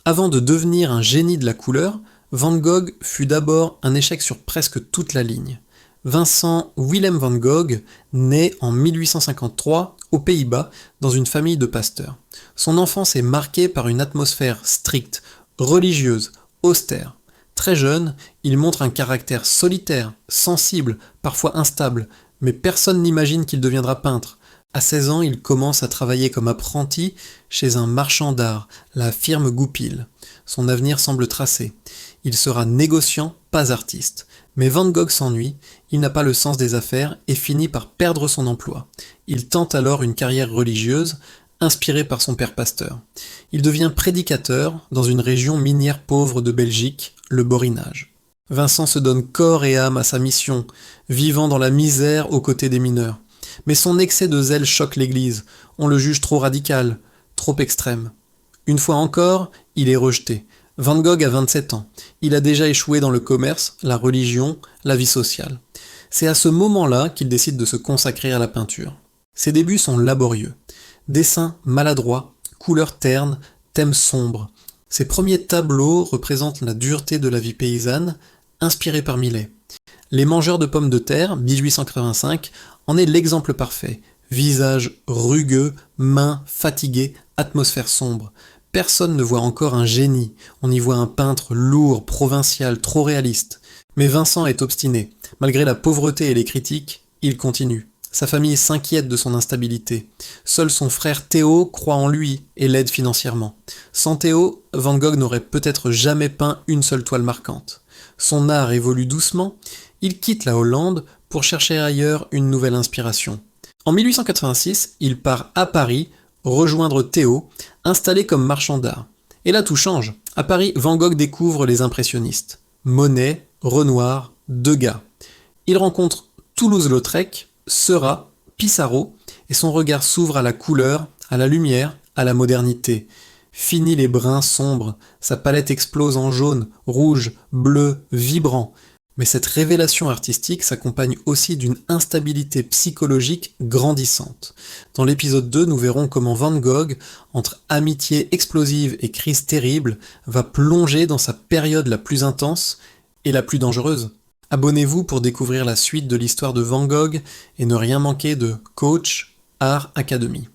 Avant de devenir un génie de la couleur, Van Gogh fut d'abord un échec sur presque toute la ligne. Vincent Willem van Gogh naît en 1853 aux Pays-Bas dans une famille de pasteurs. Son enfance est marquée par une atmosphère stricte, religieuse, austère. Très jeune, il montre un caractère solitaire, sensible, parfois instable, mais personne n'imagine qu'il deviendra peintre. À 16 ans, il commence à travailler comme apprenti chez un marchand d'art, la firme Goupil. Son avenir semble tracé. Il sera négociant, pas artiste. Mais Van Gogh s'ennuie, il n'a pas le sens des affaires et finit par perdre son emploi. Il tente alors une carrière religieuse, inspiré par son père pasteur. Il devient prédicateur dans une région minière pauvre de Belgique, le Borinage. Vincent se donne corps et âme à sa mission, vivant dans la misère aux côtés des mineurs. Mais son excès de zèle choque l'Église, on le juge trop radical, trop extrême. Une fois encore, il est rejeté. Van Gogh a 27 ans. Il a déjà échoué dans le commerce, la religion, la vie sociale. C'est à ce moment-là qu'il décide de se consacrer à la peinture. Ses débuts sont laborieux. Dessins maladroits, couleurs ternes, thèmes sombres. Ses premiers tableaux représentent la dureté de la vie paysanne, inspirés par Millet. Les mangeurs de pommes de terre, 1885, en est l'exemple parfait. Visage rugueux, mains fatiguées, atmosphère sombre. Personne ne voit encore un génie, on y voit un peintre lourd, provincial, trop réaliste. Mais Vincent est obstiné. Malgré la pauvreté et les critiques, il continue. Sa famille s'inquiète de son instabilité. Seul son frère Théo croit en lui et l'aide financièrement. Sans Théo, Van Gogh n'aurait peut-être jamais peint une seule toile marquante. Son art évolue doucement, il quitte la Hollande pour chercher ailleurs une nouvelle inspiration. En 1886, il part à Paris rejoindre Théo, installé comme marchand d'art. Et là tout change. À Paris, Van Gogh découvre les impressionnistes. Monet, Renoir, Degas. Il rencontre Toulouse-Lautrec, Seurat, Pissarro, et son regard s'ouvre à la couleur, à la lumière, à la modernité. Fini les bruns sombres, sa palette explose en jaune, rouge, bleu, vibrant. Mais cette révélation artistique s'accompagne aussi d'une instabilité psychologique grandissante. Dans l'épisode 2, nous verrons comment Van Gogh, entre amitié explosive et crise terrible, va plonger dans sa période la plus intense et la plus dangereuse. Abonnez-vous pour découvrir la suite de l'histoire de Van Gogh et ne rien manquer de Coach Art Academy.